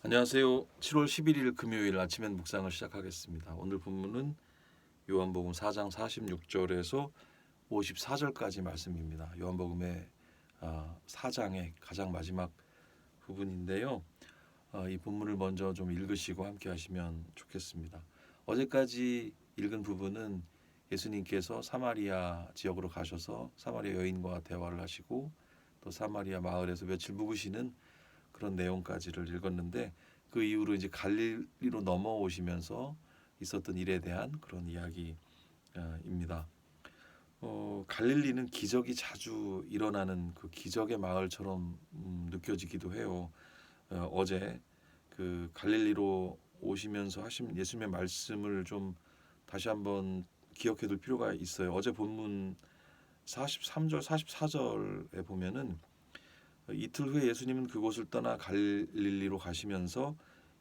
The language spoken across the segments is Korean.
안녕하세요. 7월 11일 금요일 아침엔 묵상을 시작하겠습니다. 오늘 본문은 요한복음 4장 46절에서 54절까지 말씀입니다. 요한복음의 4장의 가장 마지막 부분인데요. 이 본문을 먼저 좀 읽으시고 함께 하시면 좋겠습니다. 어제까지 읽은 부분은 예수님께서 사마리아 지역으로 가셔서 사마리아 여인과 대화를 하시고 또 사마리아 마을에서 며칠 묵으시는 그런 내용까지를 읽었는데, 그 이후로 이제 갈릴리로 넘어오시면서 있었던 일에 대한 그런 이야기입니다. 갈릴리는 기적이 자주 일어나는 그 기적의 마을처럼 느껴지기도 해요. 어제 그 갈릴리로 오시면서 하신 예수님의 말씀을 좀 다시 한번 기억해둘 필요가 있어요. 어제 본문 43절, 44절에 보면은 이틀 후에 예수님은 그곳을 떠나 갈릴리로 가시면서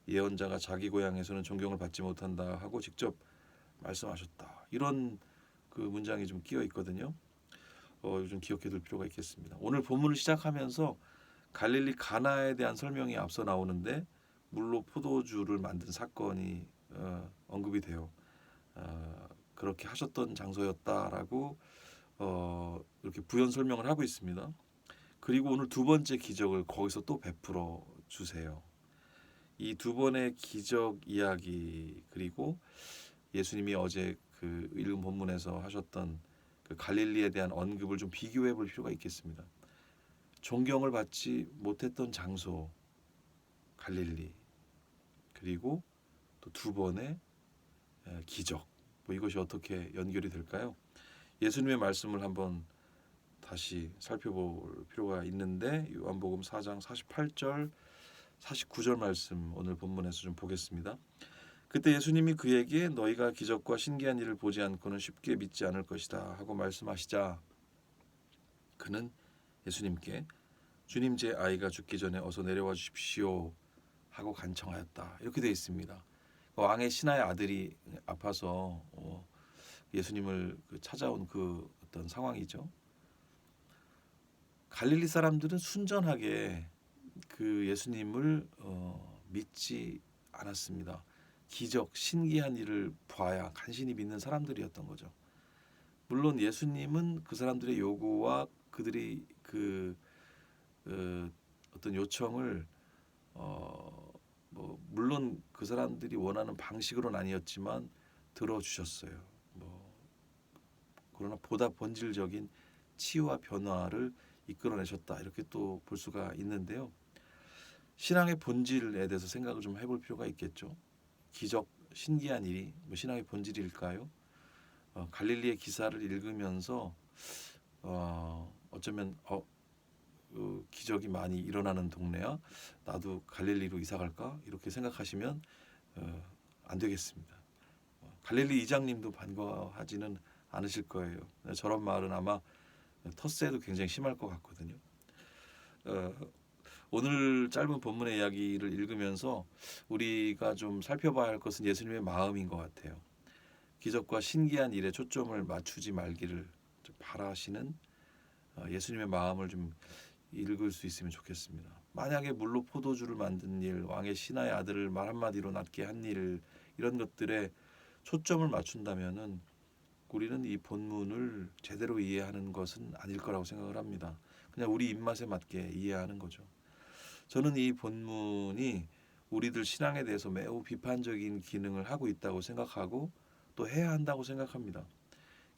예언자가 자기 고향에서는 존경을 받지 못한다 하고 직접 말씀하셨다. 이런 그 문장이 좀 끼어 있거든요. 좀 기억해둘 필요가 있겠습니다. 오늘 본문을 시작하면서 갈릴리 가나에 대한 설명이 앞서 나오는데 물로 포도주를 만든 사건이 언급이 돼요. 그렇게 하셨던 장소였다라고 이렇게 부연 설명을 하고 있습니다. 그리고 오늘 두 번째 기적을 거기서 또 베풀어 주세요. 이 두 번의 기적 이야기, 그리고 예수님이 어제 그 읽은 본문에서 하셨던 그 갈릴리에 대한 언급을 좀 비교해 볼 필요가 있겠습니다. 존경을 받지 못했던 장소 갈릴리, 그리고 또 두 번의 기적, 이것이 어떻게 연결이 될까요? 예수님의 말씀을 한번 다시 살펴볼 필요가 있는데, 요한복음 4장 48절 49절 말씀 오늘 본문에서 좀 보겠습니다. 그때 예수님이 그에게 너희가 기적과 신기한 일을 보지 않고는 쉽게 믿지 않을 것이다 하고 말씀하시자, 그는 예수님께 주님, 제 아이가 죽기 전에 어서 내려와 주십시오 하고 간청하였다. 이렇게 되어 있습니다. 왕의 신하의 아들이 아파서 예수님을 찾아온 그 어떤 상황이죠. 갈릴리 사람들은 순전하게 그 예수님을 믿지 않았습니다. 기적, 신기한 일을 봐야 간신히 믿는 사람들이었던 거죠. 물론 예수님은 그 사람들의 요구와 그들이 그 어떤 요청을 물론 그 사람들이 원하는 방식으로는 아니었지만 들어주셨어요. 그러나 보다 본질적인 치유와 변화를 이끌어내셨다, 이렇게 또 볼 수가 있는데요. 신앙의 본질에 대해서 생각을 좀 해볼 필요가 있겠죠. 기적, 신기한 일이 신앙의 본질일까요? 갈릴리의 기사를 읽으면서 어쩌면 기적이 많이 일어나는 동네야, 나도 갈릴리로 이사 갈까? 이렇게 생각하시면 안 되겠습니다. 갈릴리 이장님도 반가워하지는 않으실 거예요. 저런 말은 아마 텃세도 굉장히 심할 것 같거든요. 오늘 짧은 본문의 이야기를 읽으면서 우리가 좀 살펴봐야 할 것은 예수님의 마음인 것 같아요. 기적과 신기한 일에 초점을 맞추지 말기를 바라시는 예수님의 마음을 좀 읽을 수 있으면 좋겠습니다. 만약에 물로 포도주를 만든 일, 왕의 신하의 아들을 말 한마디로 낫게 한 일, 이런 것들에 초점을 맞춘다면은 우리는 이 본문을 제대로 이해하는 것은 아닐 거라고 생각을 합니다. 그냥 우리 입맛에 맞게 이해하는 거죠. 저는 이 본문이 우리들 신앙에 대해서 매우 비판적인 기능을 하고 있다고 생각하고 또 해야 한다고 생각합니다.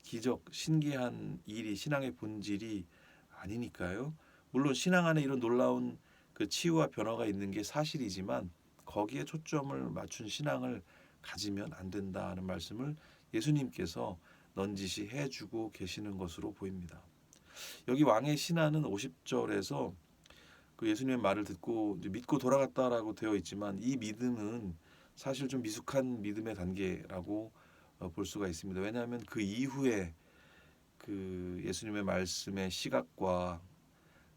기적, 신기한 일이 신앙의 본질이 아니니까요. 물론 신앙 안에 이런 놀라운 그 치유와 변화가 있는 게 사실이지만 거기에 초점을 맞춘 신앙을 가지면 안 된다는 말씀을 예수님께서 넌지시 해주고 계시는 것으로 보입니다. 여기 왕의 신하는 50절에서 그 예수님의 말을 듣고 믿고 돌아갔다라고 되어 있지만, 이 믿음은 사실 좀 미숙한 믿음의 단계라고 볼 수가 있습니다. 왜냐하면 그 이후에 그 예수님의 말씀의 시각과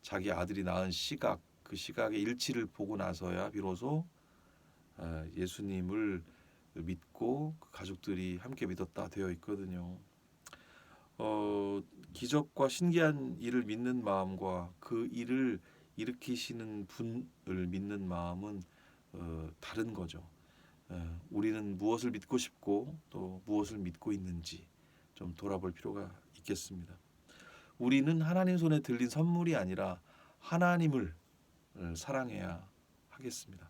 자기 아들이 낳은 시각, 그 시각의 일치를 보고 나서야 비로소 예수님을 믿고 그 가족들이 함께 믿었다 되어 있거든요. 기적과 신기한 일을 믿는 마음과 그 일을 일으키시는 분을 믿는 마음은 다른 거죠. 우리는 무엇을 믿고 싶고 또 무엇을 믿고 있는지 좀 돌아볼 필요가 있겠습니다. 우리는 하나님 손에 들린 선물이 아니라 하나님을 사랑해야 하겠습니다.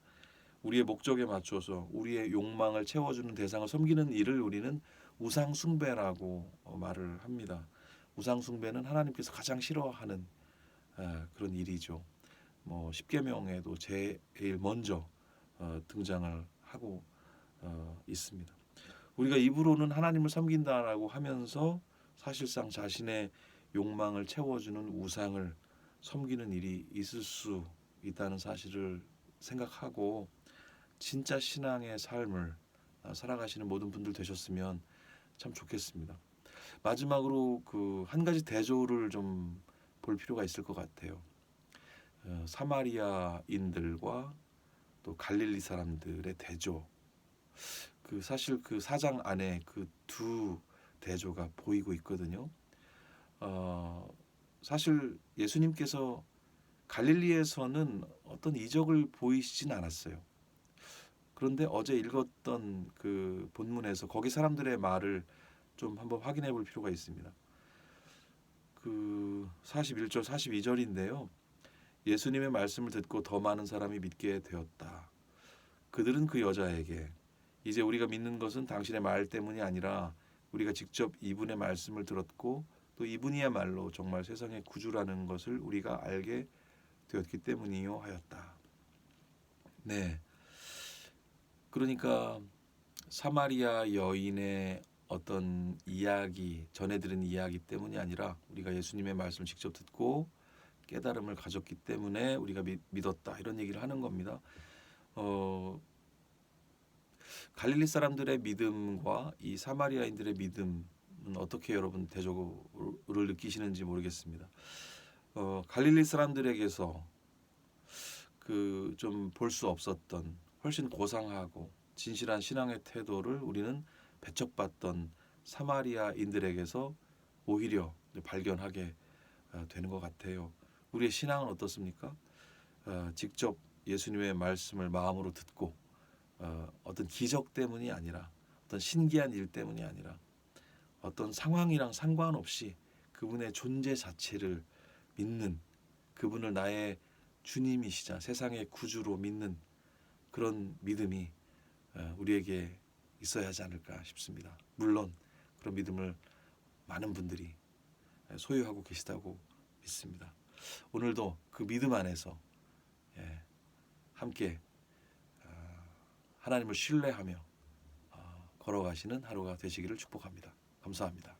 우리의 목적에 맞춰서 우리의 욕망을 채워주는 대상을 섬기는 일을 우리는 우상 숭배라고 말을 합니다. 우상 숭배는 하나님께서 가장 싫어하는 그런 일이죠. 뭐 십계명에도 제일 먼저 등장을 하고 있습니다. 우리가 입으로는 하나님을 섬긴다라고 하면서 사실상 자신의 욕망을 채워주는 우상을 섬기는 일이 있을 수 있다는 사실을 생각하고 진짜 신앙의 삶을 살아가시는 모든 분들 되셨으면 참 좋겠습니다. 마지막으로 그 한 가지 대조를 좀 볼 필요가 있을 것 같아요. 사마리아인들과 또 갈릴리 사람들의 대조. 그 사실 그 4장 안에 그 두 대조가 보이고 있거든요. 사실 예수님께서 갈릴리에서는 어떤 이적을 보이시진 않았어요. 그런데 어제 읽었던 그 본문에서 거기 사람들의 말을 좀 한번 확인해 볼 필요가 있습니다. 그 41절 42절인데요. 예수님의 말씀을 듣고 더 많은 사람이 믿게 되었다. 그들은 그 여자에게 이제 우리가 믿는 것은 당신의 말 때문이 아니라 우리가 직접 이분의 말씀을 들었고 또 이분이야말로 정말 세상의 구주라는 것을 우리가 알게 되었기 때문이요 하였다. 네. 그러니까 사마리아 여인의 어떤 이야기, 전해 들은 이야기 때문이 아니라 우리가 예수님의 말씀을 직접 듣고 깨달음을 가졌기 때문에 우리가 믿었다 이런 얘기를 하는 겁니다. 갈릴리 사람들의 믿음과 이 사마리아인들의 믿음은 어떻게 여러분 대조를 느끼시는지 모르겠습니다. 갈릴리 사람들에게서 그 좀 볼 수 없었던 훨씬 고상하고 진실한 신앙의 태도를 우리는 배척받던 사마리아인들에게서 오히려 발견하게 되는 것 같아요. 우리의 신앙은 어떻습니까? 직접 예수님의 말씀을 마음으로 듣고 어떤 기적 때문이 아니라 어떤 신기한 일 때문이 아니라 어떤 상황이랑 상관없이 그분의 존재 자체를 믿는 그분을 나의 주님이시자 세상의 구주로 믿는 그런 믿음이 우리에게 있어야 하지 않을까 싶습니다. 물론 그런 믿음을 많은 분들이 소유하고 계시다고 믿습니다. 오늘도 그 믿음 안에서 함께 하나님을 신뢰하며 걸어가시는 하루가 되시기를 축복합니다. 감사합니다.